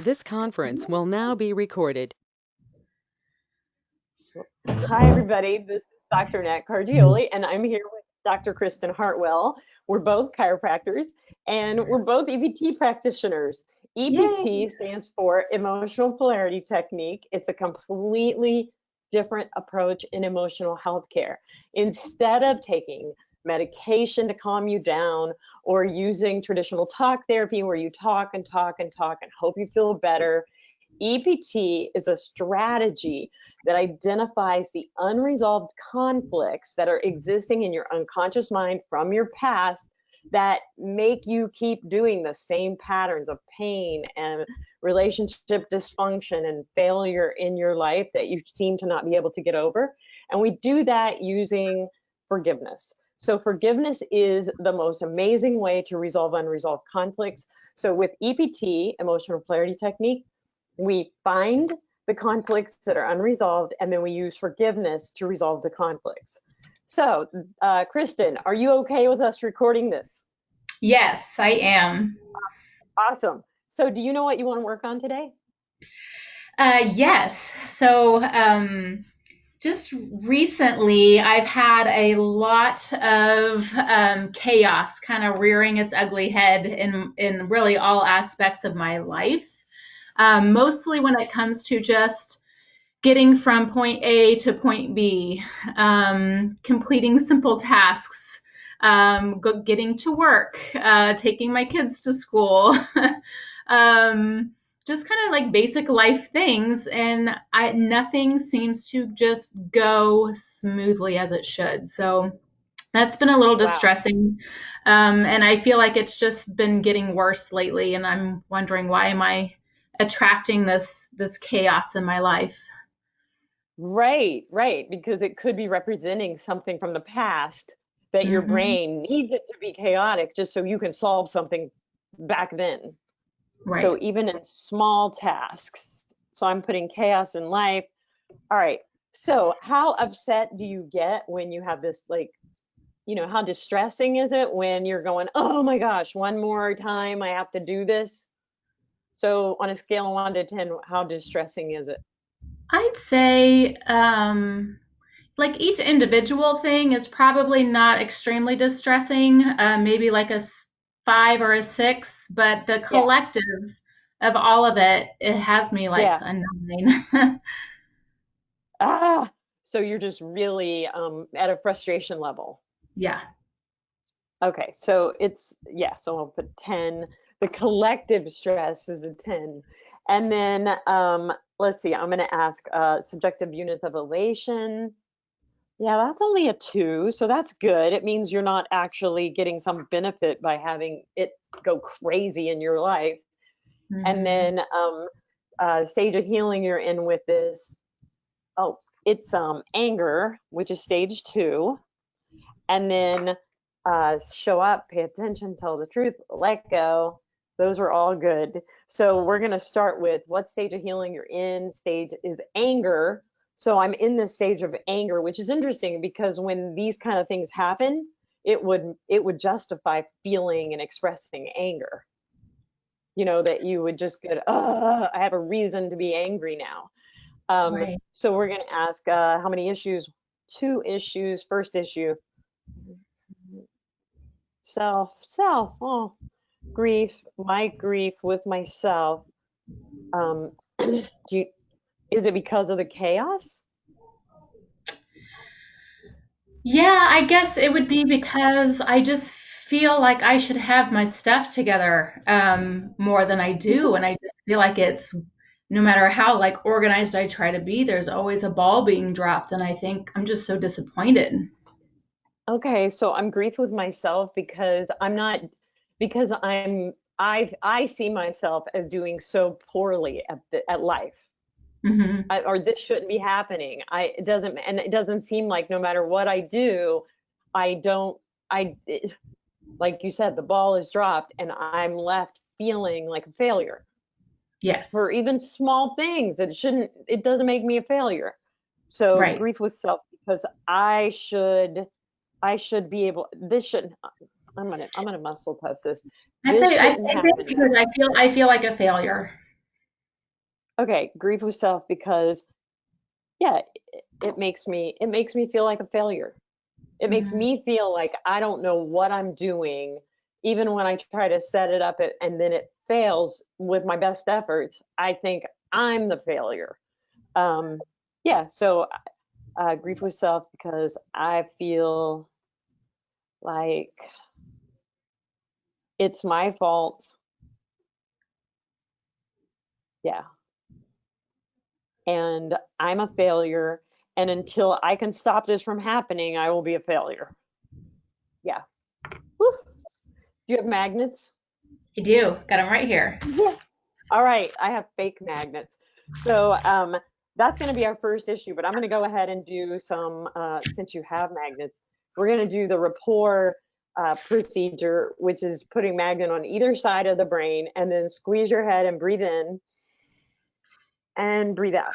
This conference will now be recorded. Hi, everybody. This is Dr. Annette Cardioli, and I'm here with Dr. Kristen Hartwell. We're both chiropractors, and we're both EPT practitioners. Yay. EPT stands for Emotional Polarity Technique. It's a completely different approach in emotional health care. Instead of taking medication to calm you down or using traditional talk therapy where you talk and talk and talk and hope you feel better, EPT is a strategy that identifies the unresolved conflicts that are existing in your unconscious mind from your past that make you keep doing the same patterns of pain and relationship dysfunction and failure in your life that you seem to not be able to get over. And we do that using forgiveness. So forgiveness is the most amazing way to resolve unresolved conflicts. So with EPT, emotional polarity technique, we find the conflicts that are unresolved, and then we use forgiveness to resolve the conflicts. So, Kristen, are you okay with us recording this? Yes, I am. Awesome. So, do you know what you want to work on today? Yes. Just recently, I've had a lot of chaos kind of rearing its ugly head in really all aspects of my life. Mostly when it comes to just getting from point A to point B, completing simple tasks, getting to work, taking my kids to school, um, just kind of like basic life things. And nothing seems to just go smoothly as it should. So that's been a little Wow. distressing. And I feel like it's just been getting worse lately. And I'm wondering, why am I attracting this chaos in my life? Right, right. Because it could be representing something from the past that your Hmm. brain needs it to be chaotic just so you can solve something back then. So, Right. even in small tasks. So, I'm putting chaos in life. All right. So, how upset do you get when you have this, like, how distressing is it when you're going, oh my gosh, one more time I have to do this? So, on a scale of 1 to 10, how distressing is it? I'd say like each individual thing is probably not extremely distressing, maybe like five or a six, but the Yeah. collective of all of it, it has me like Yeah. a nine. Ah, so you're just really at a frustration level. Yeah. Okay. So, yeah. So, I'll put 10. The collective stress is a 10. And then let's see, I'm going to ask subjective units of elation. Yeah, that's only a 2, so that's good. It means you're not actually getting some benefit by having it go crazy in your life. And Hmm. then stage of healing you're in with this. Oh, it's anger, which is stage 2. And then show up, pay attention, tell the truth, let go. Those are all good. So we're going to start with what stage of healing you're in. Stage is anger. So I'm in this stage of anger, which is interesting because when these kind of things happen, it would justify feeling and expressing anger. That you would just get, I have a reason to be angry now. Right. So we're going to ask how many issues? 2 issues. First issue, self. Oh, grief, my grief with myself. Do you, is it because of the chaos? Yeah, I guess it would be because I just feel like I should have my stuff together more than I do. And I just feel like it's no matter how like organized I try to be, there's always a ball being dropped. And I think I'm just so disappointed. Okay, so I'm grief with myself because I'm not because I see myself as doing so poorly at life. Hmm. Or this shouldn't be happening. It doesn't seem like no matter what I do, I don't I like you said, the ball is dropped and I'm left feeling like a failure for Yes. even small things. It doesn't make me a failure. So Right. grief with self because I should be able, this shouldn't, I'm gonna muscle test this. I This say I shouldn't say this happen. because I feel like a failure. Okay, grief with self because yeah, it makes me feel like a failure. It makes Mhm. me feel like I don't know what I'm doing, even when I try to set it up and then it fails with my best efforts. I think I'm the failure. Um, yeah, so grief with self because I feel like it's my fault. Yeah, and I'm a failure. And until I can stop this from happening, I will be a failure. Yeah. Whew. Do you have magnets? I do. Got them right here. Yeah. All right, I have fake magnets. So that's going to be our first issue, but I'm going to go ahead and do some, since you have magnets, we're going to do the rapport procedure, which is putting magnet on either side of the brain and then squeeze your head and breathe in and breathe out.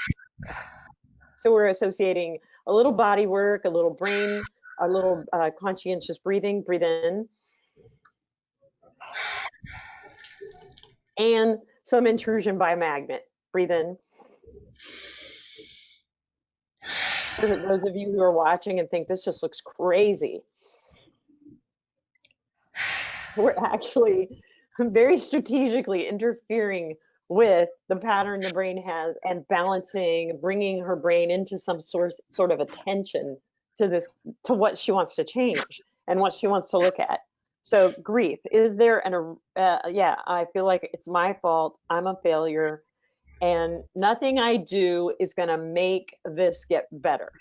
So we're associating a little body work, a little brain, a little conscientious breathing, breathe in, and some intrusion by magnet, breathe in. For those of you who are watching and think this just looks crazy, we're actually very strategically interfering with the pattern the brain has and balancing, bringing her brain into some sort of attention to this, to what she wants to change and what she wants to look at. So grief, is there yeah, I feel like it's my fault. I'm a failure and nothing I do is going to make this get better.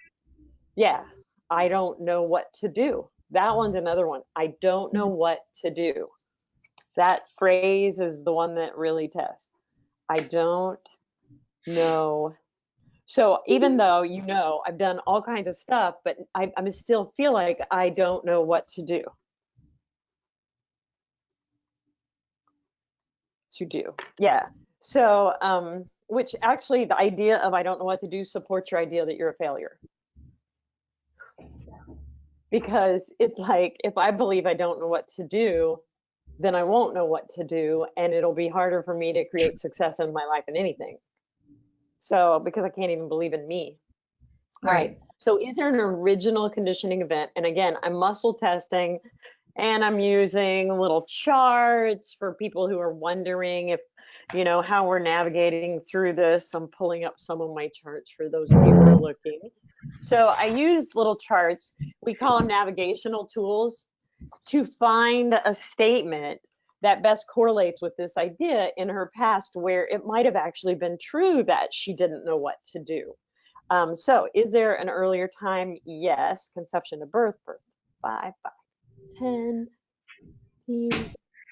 Yeah, I don't know what to do. That one's another one. I don't know what to do. That phrase is the one that really tests. I don't know. So even though I've done all kinds of stuff, but I still feel like I don't know what to do. Yeah. So which actually the idea of I don't know what to do supports your idea that you're a failure. Because it's like if I believe I don't know what to do, then I won't know what to do and it'll be harder for me to create success in my life in anything. So because I can't even believe in me. All right. Right. So is there an original conditioning event? And again, I'm muscle testing and I'm using little charts for people who are wondering if, how we're navigating through this. I'm pulling up some of my charts for those of you who are looking. So I use little charts. We call them navigational tools to find a statement that best correlates with this idea in her past where it might have actually been true that she didn't know what to do. So is there an earlier time? Yes. Conception to birth, birth to 5, 5, 10, 15,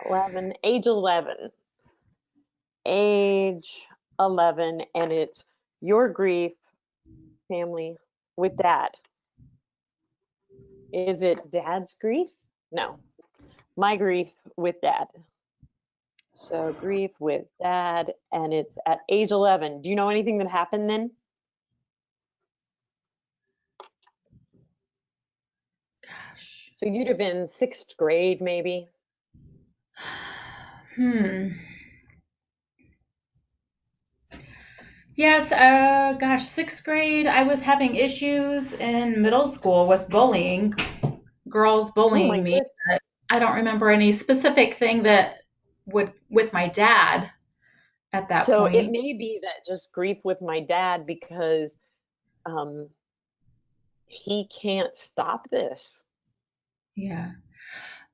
11, age 11. Age 11, and it's your grief, family, with dad. Is it dad's grief? No, my grief with dad. So grief with dad, and it's at age 11. Do you know anything that happened then? Gosh. So you'd have been 6th grade, maybe. Hmm. Yes, gosh, 6th grade, I was having issues in middle school with bullying, girls Oh my bullying me. goodness. But I don't remember any specific thing that would with my dad at that So it point. may be that just grief with my dad because um, he can't stop this. Yeah.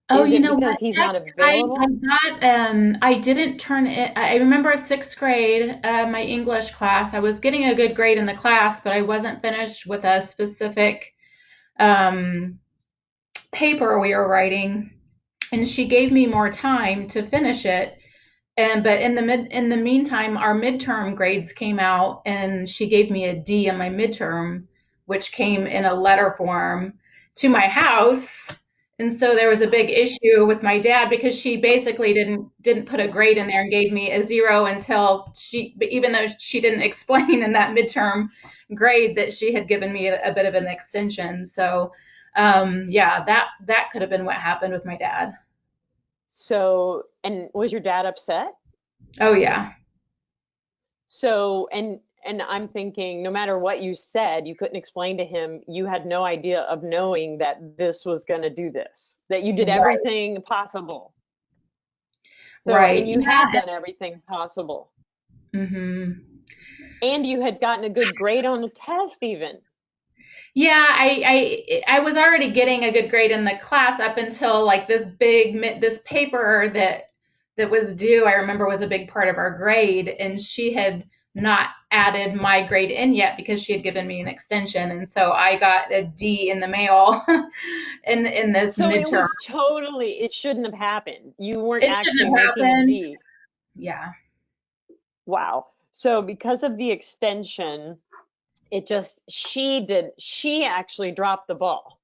Oh, Is you it know because what? he's Heck, not I available? got I didn't turn it. I remember 6th grade, my English class. I was getting a good grade in the class, but I wasn't finished with a specific um, paper we were writing, and she gave me more time to finish it. And but in the meantime, our midterm grades came out, and she gave me a D in my midterm, which came in a letter form to my house. And so there was a big issue with my dad because she basically didn't put a grade in there and gave me a 0 until even though she didn't explain in that midterm grade that she had given me a bit of an extension. So yeah, that could have been what happened with my dad. So, and was your dad upset? Oh yeah. So, and I'm thinking, no matter what you said, you couldn't explain to him, you had no idea of knowing that this was going to do this, that you did Right. everything possible. So, Right. and you had done everything possible. Hmm. And you had gotten a good grade on the test even. Yeah, I was already getting a good grade in the class up until like this paper that was due, I remember was a big part of our grade, and she had not added my grade in yet because she had given me an extension, and so I got a D in the mail in this So it midterm. was totally, it shouldn't have happened. You weren't It shouldn't actually have making a happened. D. Yeah. Wow. So because of the extension, it just, she actually dropped the ball.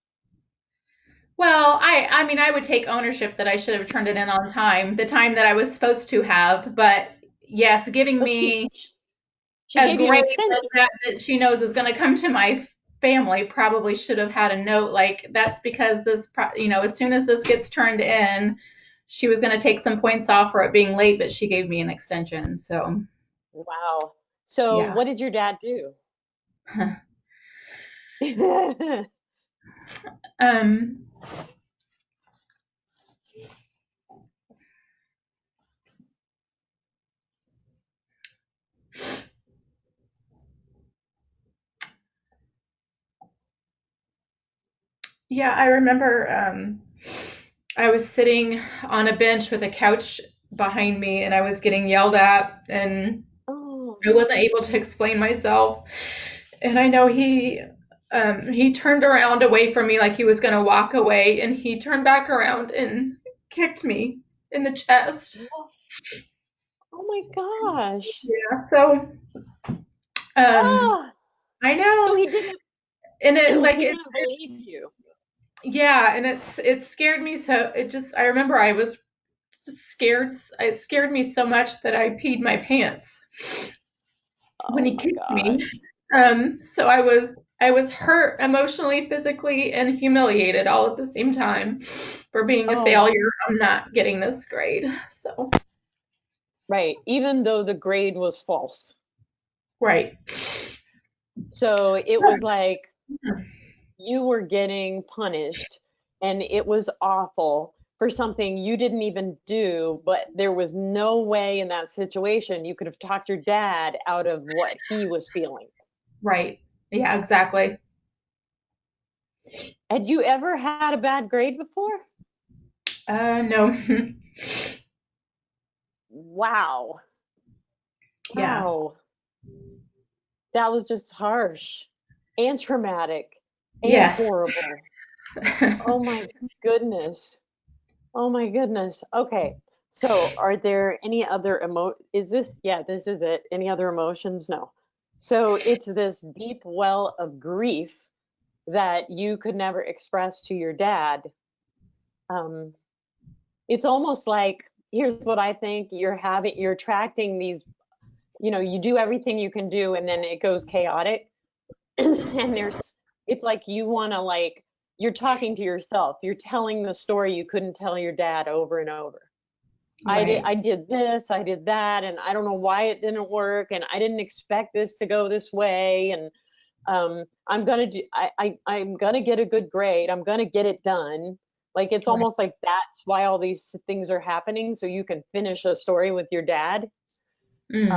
Well, I mean, I would take ownership that I should have turned it in on time, the time that I was supposed to have, but yes, giving But me she a gave you an grade like extension. that she knows is going to come to my family probably should have had a note like that's because as soon as this gets turned in, she was going to take some points off for it being late, but she gave me an extension. So, Wow. So yeah. what did your dad do? um yeah, I remember I was sitting on a bench with a couch behind me and I was getting yelled at and Oh, I wasn't able to explain myself. And I know he turned around away from me like he was going to walk away, and he turned back around and kicked me in the chest. oh my gosh. Yeah. So um, Ah, I so know, he didn't and it he like didn't believe you. yeah, and it scared me so. I remember I was scared. It scared me so much that I peed my pants when Oh he my kicked me. gosh. So I was hurt emotionally, physically, and humiliated all at the same time for being a Oh, failure on not getting this grade. So right. Even though the grade was false. right. So it was like you were getting punished and it was awful for something you didn't even do, but there was no way in that situation you could have talked your dad out of what he was feeling. Right. Yeah, exactly. Had you ever had a bad grade before? No. Wow. Yeah. Wow. That was just harsh and traumatic and Yes. horrible. Oh my goodness. Oh my goodness. Okay. So are there any other is this, yeah, this is it. Any other emotions? No. So it's this deep well of grief that you could never express to your dad. Um, it's almost like, here's what I think, you're attracting these, you do everything you can do and then it goes chaotic. And it's like you want to you're talking to yourself. You're telling the story you couldn't tell your dad over and over. Right. I did this, I did that, and I don't know why it didn't work, and I didn't expect this to go this way, and I'm gonna get a good grade. I'm gonna get it done. Like it's Right. almost like that's why all these things are happening, so you can finish a story with your dad. Mm.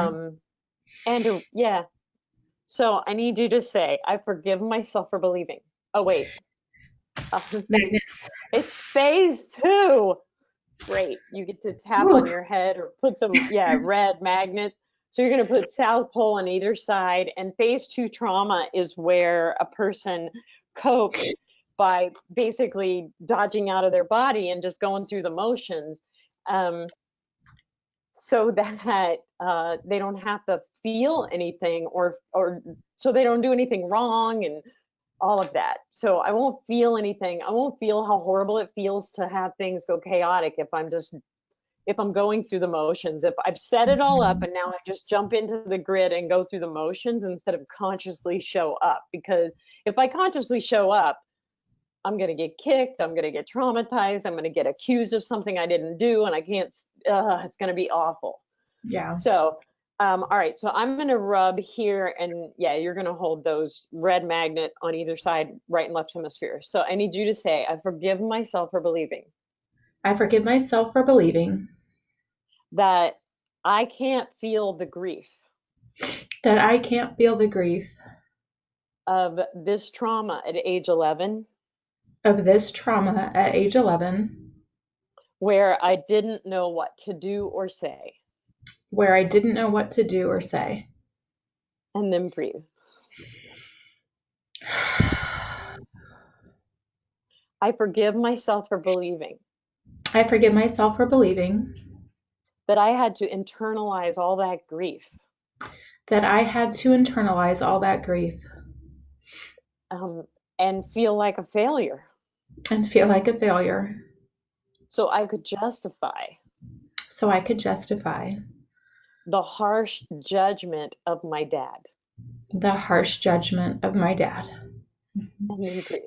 Um, yeah. So I need you to say, I forgive myself for believing. Oh wait, Magnets. it's phase two. Great. You get to tap Whew. on your head or put some, yeah, red magnets. So you're going to put South Pole on either side. And phase two trauma is where a person copes by basically dodging out of their body and just going through the motions, um, so that they don't have to feel anything or so they don't do anything wrong and all of that. So I won't feel anything. I won't feel how horrible it feels to have things go chaotic if I'm going through the motions. If I've set it all up and now I just jump into the grid and go through the motions instead of consciously show up. Because if I consciously show up, I'm going to get kicked, I'm going to get traumatized, I'm going to get accused of something I didn't do, and I can't, it's going to be awful. Yeah. So All right, so I'm going to rub here, and yeah, you're going to hold those red magnet on either side, right and left hemisphere. So I need you to say, I forgive myself for believing I forgive myself for believing that I can't feel the grief that I can't feel the grief of this trauma at age 11, of this trauma at age 11, where I didn't know what to do or say, where I didn't know what to do or say. and then breathe. I forgive myself for believing I forgive myself for believing that I had to internalize all that grief that I had to internalize all that grief um, and feel like a failure and feel like a failure so I could justify so I could justify the harsh judgment of my dad. the harsh judgment of my dad. And then breathe.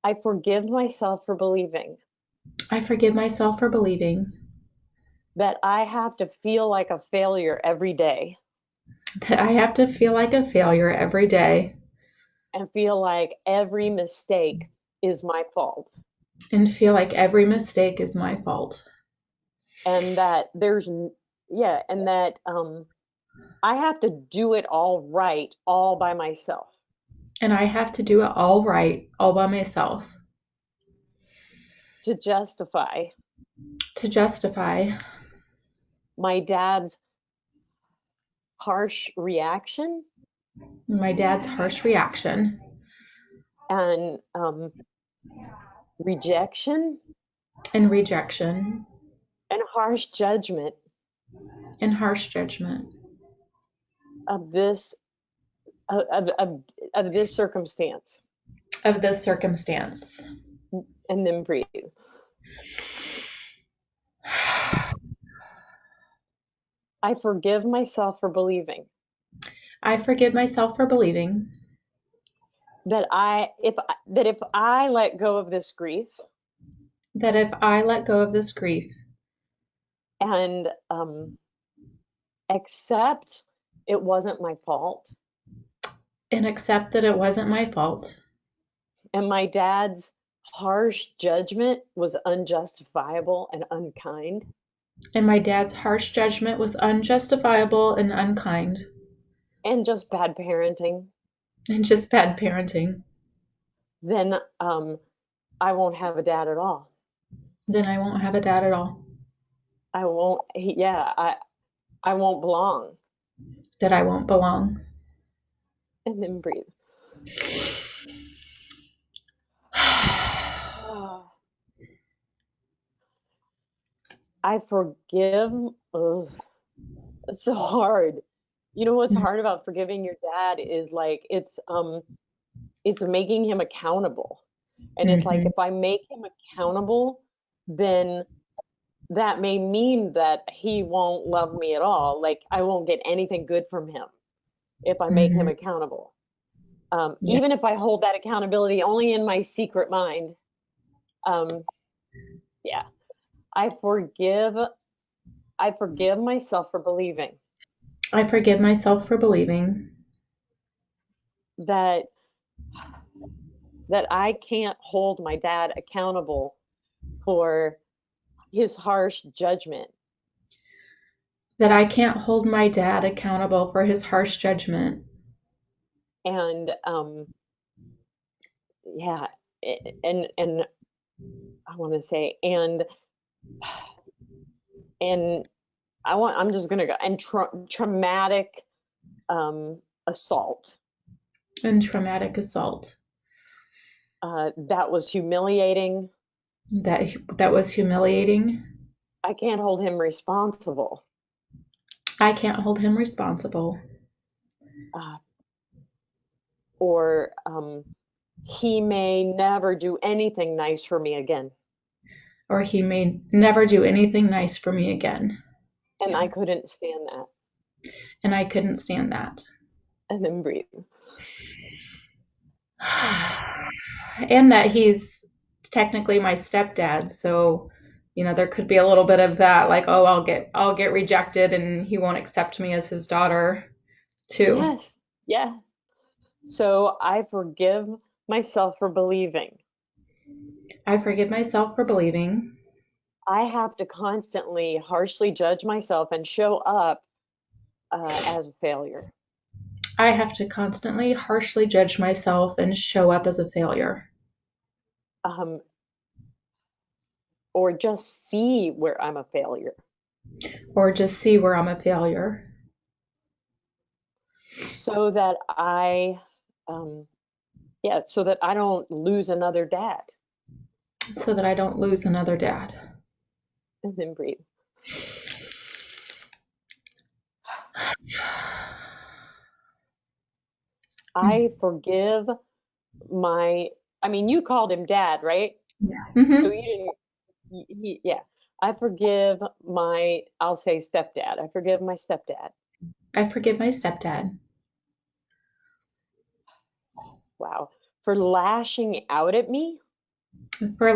I forgive myself for believing I forgive myself for believing that I have to feel like a failure every day that I have to feel like a failure every day and feel like every mistake is my fault. and feel like every mistake is my fault. And that and that I have to do it all right, all by myself. And I have to do it all right, all by myself, To justify to justify my dad's harsh reaction my dad's harsh reaction and rejection and rejection and harsh judgment and harsh judgment of this of this circumstance. of this circumstance. And then breathe. I forgive myself for believing I forgive myself for believing that if I let go of this grief that if I let go of this grief and accept it wasn't my fault and accept that it wasn't my fault and my dad's harsh judgment was unjustifiable and unkind, and my dad's harsh judgment was unjustifiable and unkind and just bad parenting, and just bad parenting, then I won't have a dad at all. then I won't have a dad at all. I won't. I won't belong. That I won't belong. And then breathe. I forgive. Ugh, it's so hard. You know what's hard about forgiving your dad is like it's making him accountable. And it's like Mhm. if I make him accountable, then that may mean that he won't love me at all. Like I won't get anything good from him if I make him Mhm. accountable. Yeah. Even if I hold that accountability only in my secret mind. Yeah. I forgive I forgive myself for believing I forgive myself for believing that I can't hold my dad accountable for his harsh judgment that I can't hold my dad accountable for his harsh judgment. and yeah and I want to say and I'm just gonna go and traumatic assault And traumatic assault. that was humiliating. That was humiliating. I can't hold him responsible. I can't hold him responsible. uh, or he may never do anything nice for me again. Or he may never do anything nice for me again. And Yeah. I couldn't stand that. And I couldn't stand that. And then breathe. And that he's technically my stepdad, so there could be a little bit of that, like, oh, I'll get rejected and he won't accept me as his daughter too. Yes. Yeah. So I forgive myself for believing I forgive myself for believing I have to constantly harshly judge myself and show up as a failure. I have to constantly harshly judge myself and show up as a failure. Um, or just see where I'm a failure. Or just see where I'm a failure. So that so that I don't lose another dad. So that I don't lose another dad. And then breathe. I forgive you called him dad, right? Yeah. So Mm-hmm. you didn't, yeah. I forgive I'll say stepdad. I forgive my stepdad. I forgive my stepdad. Wow. For lashing out at me For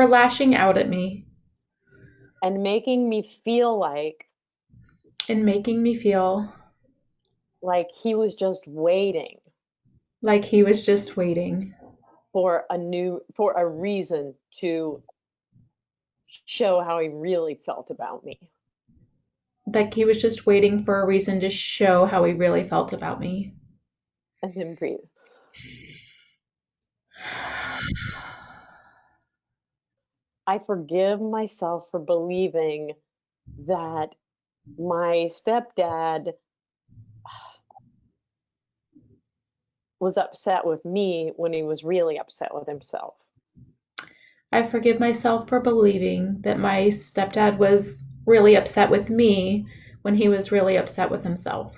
lashing out at me and making me feel and making me feel like he was just waiting like he was just waiting for a reason to show how he really felt about me. like he was just waiting for a reason to show how he really felt about me. And then breathe. I forgive myself for believing that my stepdad was upset with me when he was really upset with himself. I forgive myself for believing that my stepdad was really upset with me when he was really upset with himself.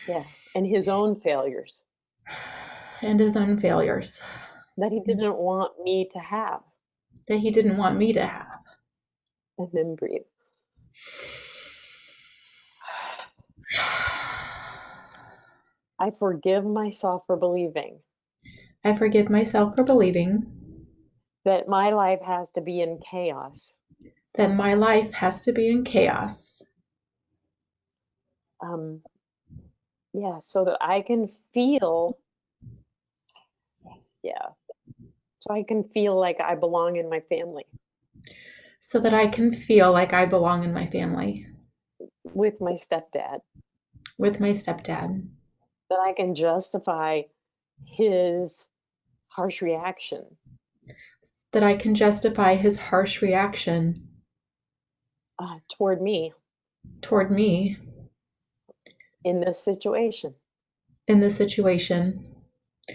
Yeah. And his own failures And his own failures that he didn't want me to have. that he didn't want me to have. And then breathe. I forgive myself for believing I forgive myself for believing that my life has to be in chaos. that my life has to be in chaos. So that I can feel, so I can feel like I belong in my family So that I can feel like I belong in my family with my stepdad, with my stepdad. that I can justify his harsh reaction That I can justify his harsh reaction toward me toward me in this situation. in this situation.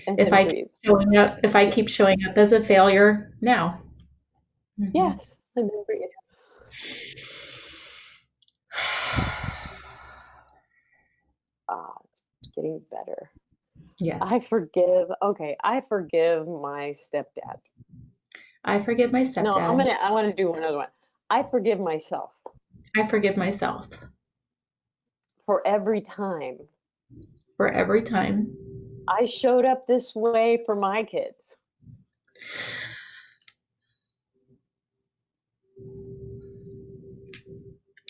And If then I keep breathe. if I keep showing up as a failure now. Mm-hmm. Yes, and then breathe. It's getting better. Yes. I forgive my stepdad. I forgive my No, stepdad. I want to do another one. I forgive myself I forgive myself for every time for every time I showed up this way for my kids.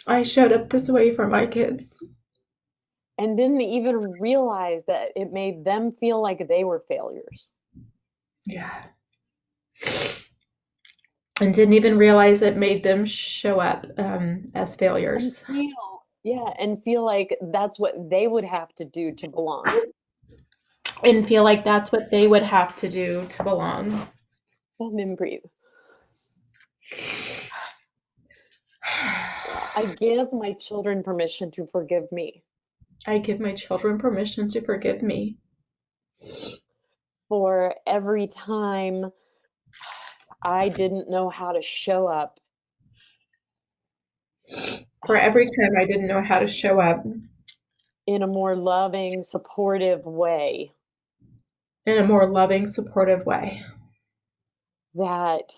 I showed up this way for my kids. And didn't even realize that it made them feel like they were failures. Yeah. And didn't even realize it made them show up as failures. And feel like that's what they would have to do to belong. And feel like that's what they would have to do to belong. And then breathe. I give my children permission to forgive me. I give my children permission to forgive me For every time I didn't know how to show up. For every time I didn't know how to show up In a more loving, supportive way. In a more loving, supportive way. That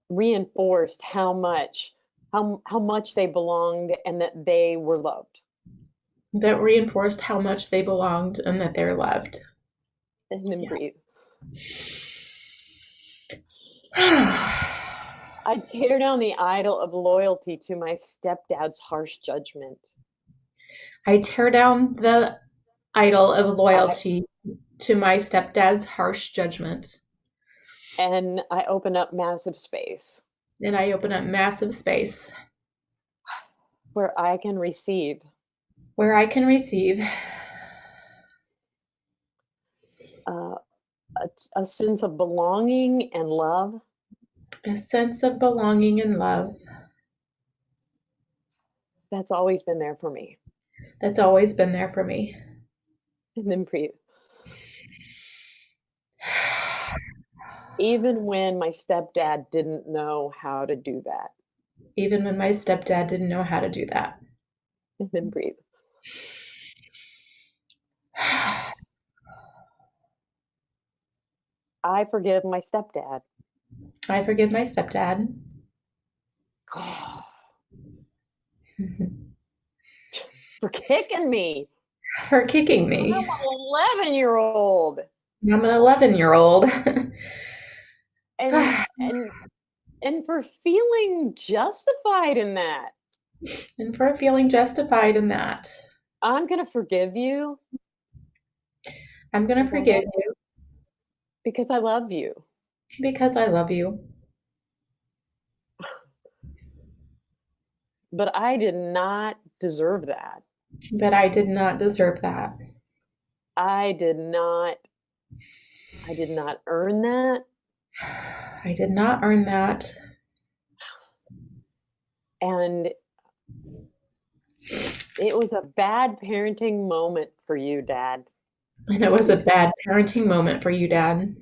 reinforced how much they belonged and that they were loved. That reinforced how much they belonged and that they're loved. And then breathe. I tear down the idol of loyalty to my stepdad's harsh judgment. I tear down the idol of I, loyalty to my stepdad's harsh judgment. and I open up massive space And I open up massive space where I can receive where I can receive uh, a sense of belonging and love a sense of belonging and love that's always been there for me. that's always been there for me. And then breathe. Even when my stepdad didn't know how to do that. Even when my stepdad didn't know how to do that. And then breathe. I forgive my stepdad. I forgive my stepdad. For kicking me. For kicking me. I'm an 11-year-old. I'm an 11-year-old. and for feeling justified in that. And for feeling justified in that. I'm going to forgive you. I'm going to forgive you. Because I love you. Because I love you. But I did not deserve that. But I did not deserve that. I did not earn that. I did not earn that. And it was a bad parenting moment for you, Dad. And it was a bad parenting moment for you, Dad.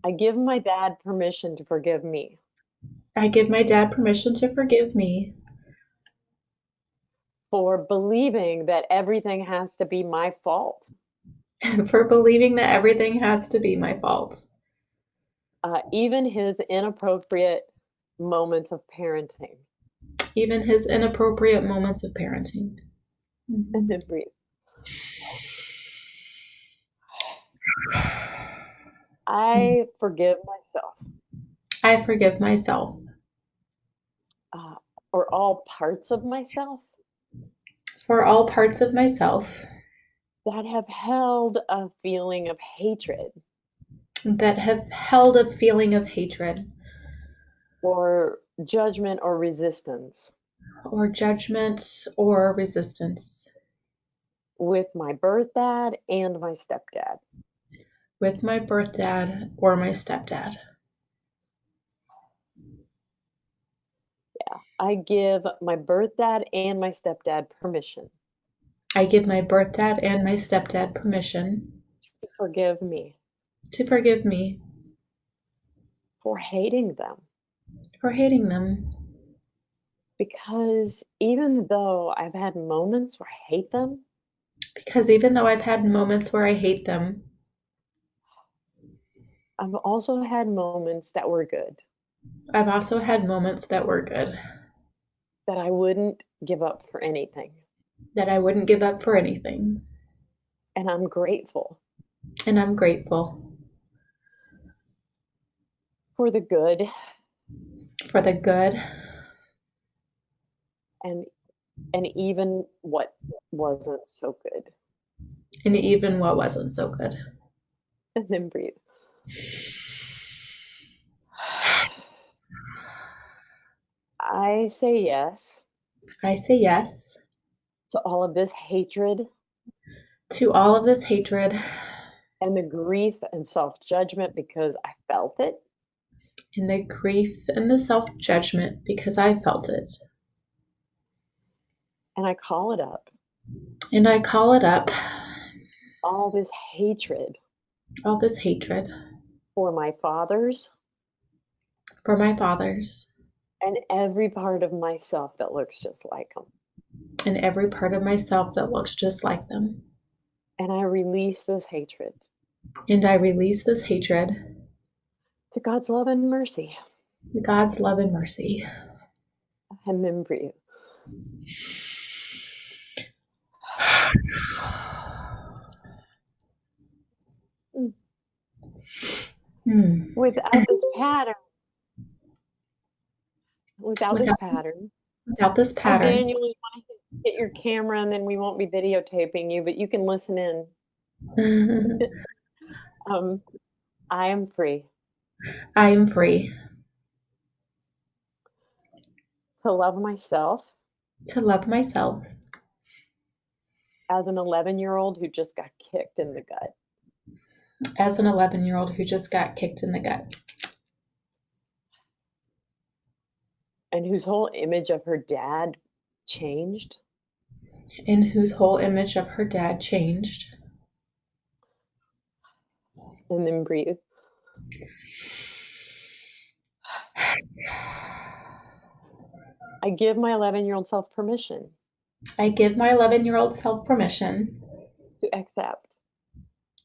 I give my dad permission to forgive me. I give my dad permission to forgive me. For believing that everything has to be my fault. For believing that everything has to be my fault. Even his inappropriate moments of parenting. Even his inappropriate moments of parenting. And then breathe. I forgive myself. I forgive myself. Or all parts of myself. For all parts of myself. That have held a feeling of hatred. That have held a feeling of hatred. Or judgment or resistance. Or judgment or resistance. With my birth dad and my stepdad. With my birth dad or my stepdad. Yeah, I give my birth dad and my stepdad permission. I give my birth dad and my stepdad permission. To forgive me. To forgive me. For hating them. For hating them. Because even though I've had moments where I hate them. Because even though I've had moments where I hate them. I've also had moments that were good. I've also had moments that were good. That I wouldn't give up for anything. That I wouldn't give up for anything. And I'm grateful. And I'm grateful. For the good. For the good. And even what wasn't so good. And even what wasn't so good. And then breathe. I say yes. I say yes. To all of this hatred. To all of this hatred. And the grief and self-judgment because I felt it. And the grief and the self-judgment because I felt it. And I call it up. And I call it up. All this hatred. All this hatred. For my fathers. For my fathers. And every part of myself that looks just like them. And every part of myself that looks just like them. And I release this hatred. And I release this hatred. To God's love and mercy. To God's love and mercy. And then breathe. Hmm. Without this pattern, without this Without pattern, without this oh, pattern, Daniel, you want to hit your camera and then we won't be videotaping you, but you can listen in. Um, I am free I am free to love myself to love myself as an 11-year-old who just got kicked in the gut as an 11-year-old who just got kicked in the gut and whose whole image of her dad changed. and whose whole image of her dad changed. And then breathe. I give my 11-year-old self permission I give my 11-year-old self permission to accept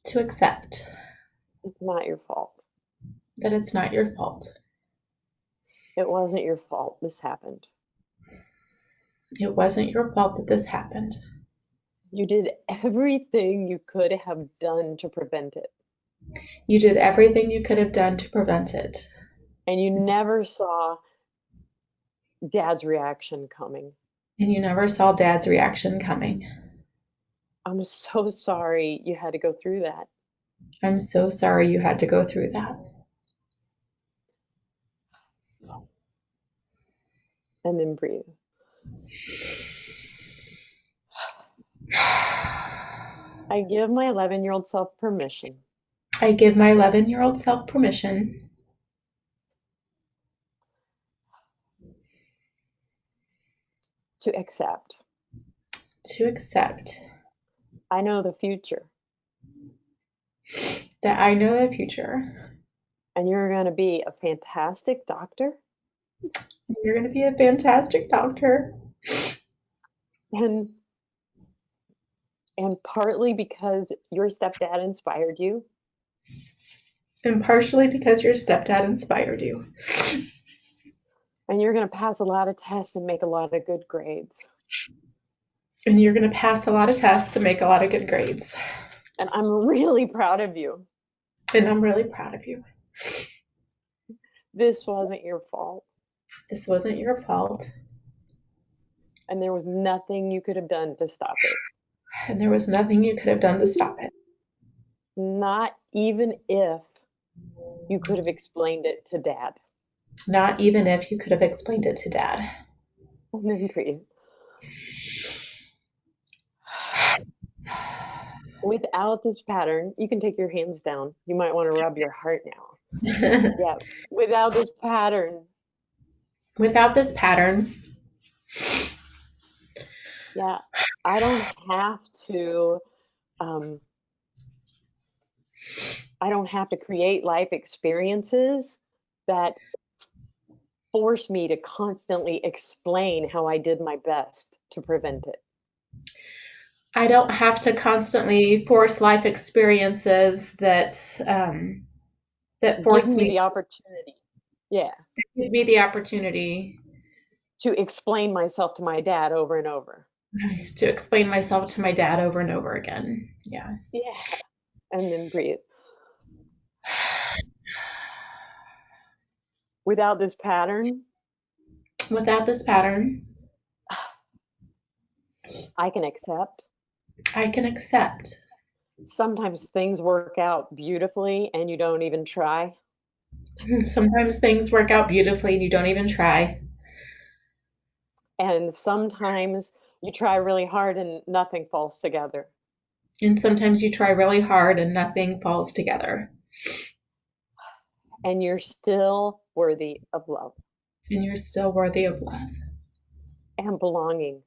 to accept it's not your fault. that it's not your fault. It wasn't your fault. This happened. It wasn't your fault that this happened. You did everything you could have done to prevent it. You did everything you could have done to prevent it. And you never saw dad's reaction coming. And you never saw dad's reaction coming. I'm so sorry you had to go through that. I'm so sorry you had to go through that. And then breathe. I give my 11-year-old self permission I give my 11-year-old self permission to accept. to accept I know the future. that I know the future. And you're going to be a fantastic doctor. You're going to be a fantastic doctor. And partly because your stepdad inspired you. And partially because your stepdad inspired you. And you're going to pass a lot of tests and make a lot of good grades. And you're going to pass a lot of tests and make a lot of good grades. And I'm really proud of you. And I'm really proud of you. This wasn't your fault. This wasn't your fault. And there was nothing you could have done to stop it. And there was nothing you could have done to stop it. Not even if you could have explained it to dad. Not even if you could have explained it to dad. And then breathe. Without this pattern, you can take your hands down. You might want to rub your heart now. Yeah. Without this pattern. Without this pattern. Yeah. I don't have to create life experiences that force me to constantly explain how I did my best to prevent it. I don't have to constantly force life experiences that force Give me me the opportunity. Yeah. give me the opportunity To explain myself to my dad over and over. to explain myself to my dad over and over again. Yeah. Yeah. And then breathe. Without this pattern, Without this pattern, I can accept. I can accept. Sometimes things work out beautifully and you don't even try. Sometimes things work out beautifully and you don't even try. And sometimes you try really hard and nothing falls together. And sometimes you try really hard and nothing falls together. And you're still worthy of love. And you're still worthy of love. And belonging.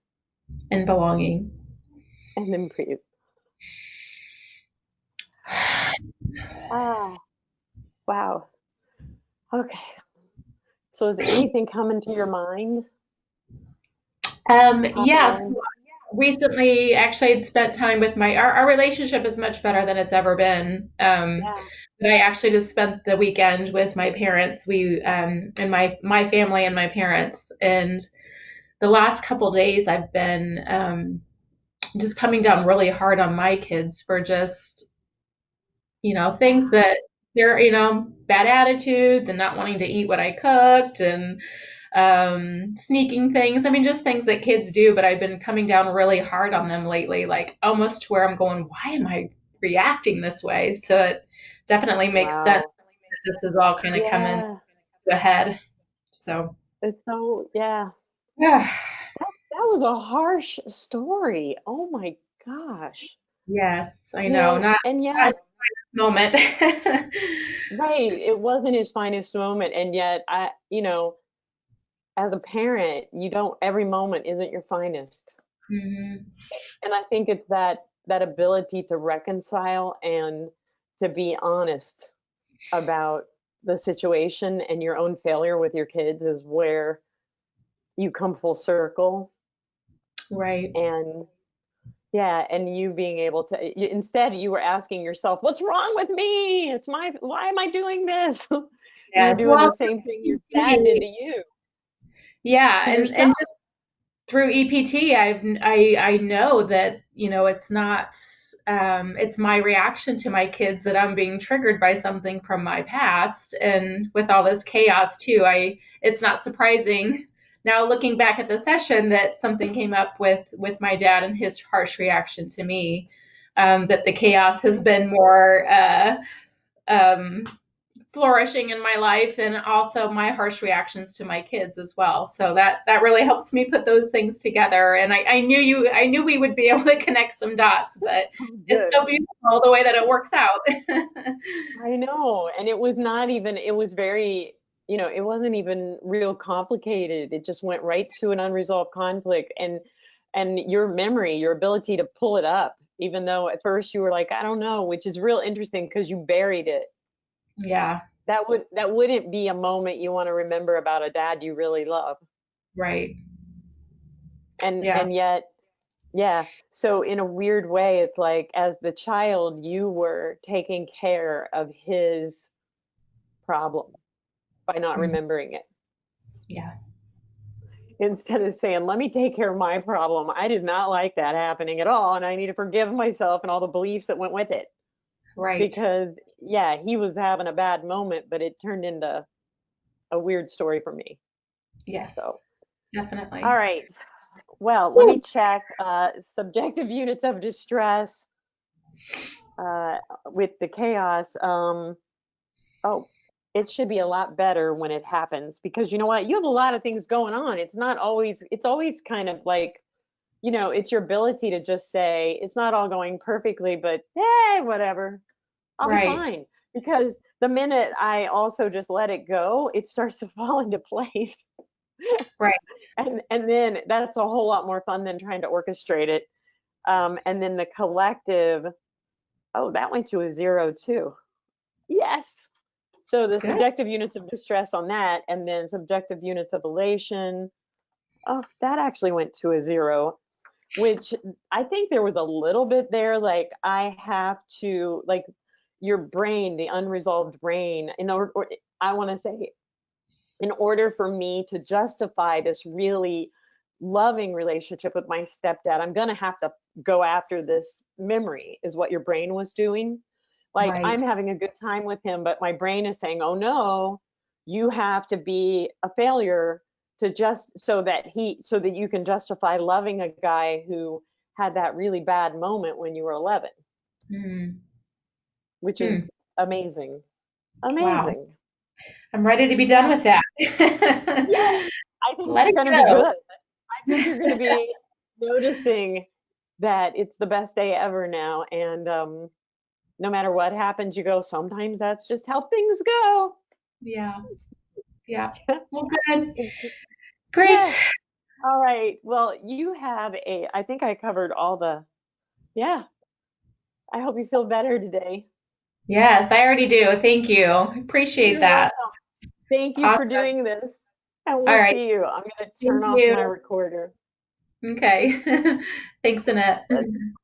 And belonging. And then breathe. Ah, wow. Okay. So is anything coming to your mind? Yes. Recently, actually, I'd spent time with our relationship is much better than it's ever been. But I actually just spent the weekend with my parents, and my family and my parents. And the last couple days, I've been just coming down really hard on my kids for just, things that There, bad attitudes and not wanting to eat what I cooked and sneaking things. I mean, just things that kids do, but I've been coming down really hard on them lately, like almost to where I'm going, why am I reacting this way? So it definitely makes sense Wow. that this is all kind of coming Yeah. to a head. So, It's so, yeah. yeah, That was a harsh story. Oh my gosh. yes, I know. And Not yet, moment. right, it wasn't his finest moment. And yet, as a parent, you don't, every moment isn't your finest. Mhm. And I think it's that ability to reconcile and to be honest about the situation and your own failure with your kids is where you come full circle. Right. And yeah, and you being able to, instead you were asking yourself, what's wrong with me? Why am I doing this? You were Yes. doing the Well, same thing your dad did to you, yeah, to and yourself. through EPT, I know that it's not it's my reaction to my kids that I'm being triggered by something from my past, and with all this chaos too, I it's not surprising now looking back at the session that something came up with my dad and his harsh reaction to me, that the chaos has been more um, flourishing in my life and also my harsh reactions to my kids as well. So that really helps me put those things together. And I knew we would be able to connect some dots, but Oh, it's so good. beautiful the way that it works out. I know. And it was not even, it was very, it wasn't even real complicated. It just went right to an unresolved conflict. And your memory, your ability to pull it up, even though at first you were like, I don't know, which is real interesting because you buried it. Yeah, That wouldn't be a moment you want to remember about a dad you really love. right. And Yeah. and yet, yeah. So in a weird way, it's like as the child, you were taking care of his problem by not Mhm. remembering it. Yeah. Instead of saying, let me take care of my problem. I did not like that happening at all, and I need to forgive myself and all the beliefs that went with it. Right. Because yeah, he was having a bad moment, but it turned into a weird story for me. So Yes, all definitely. right. Well, let me Whew. check subjective units of distress uh, with the chaos. Oh, it should be a lot better when it happens because you know what? You have a lot of things going on. It's always kind of like, it's your ability to just say, it's not all going perfectly, but hey, whatever, I'll be Right. fine. Because the minute I also just let it go, it starts to fall into place. Right. And then that's a whole lot more fun than trying to orchestrate it. And then the collective, oh, that went to a 0 too. Yes. So the Good. subjective units of distress on that, and then subjective units of elation. Oh, that actually went to a 0, which I think there was a little bit there. Like I have to, like your brain, the unresolved brain, I want to say, in order for me to justify this really loving relationship with my stepdad, I'm going to have to go after this memory, is what your brain was doing. Like, I'm Right. having a good time with him, but my brain is saying, oh no, you have to be a failure to just so that you can justify loving a guy who had that really bad moment when you were 11, Mm. which is Hmm. amazing. Wow. Amazing. I'm ready to be done Yeah. with that. Yeah. I think Let you're it going to be go. good. I think you're going to be noticing that it's the best day ever now. And no matter what happens, you go, sometimes that's just how things go. Yeah. Yeah. Well, good. Great. Yes. All right. Well, I think I covered all yeah. I hope you feel better today. Yes, I already do. Thank you. Appreciate You're that. welcome. Thank you for Awesome. doing this. And All we'll right. see you. I'm going to turn Thank off you. my recorder. Okay. Thanks, Annette.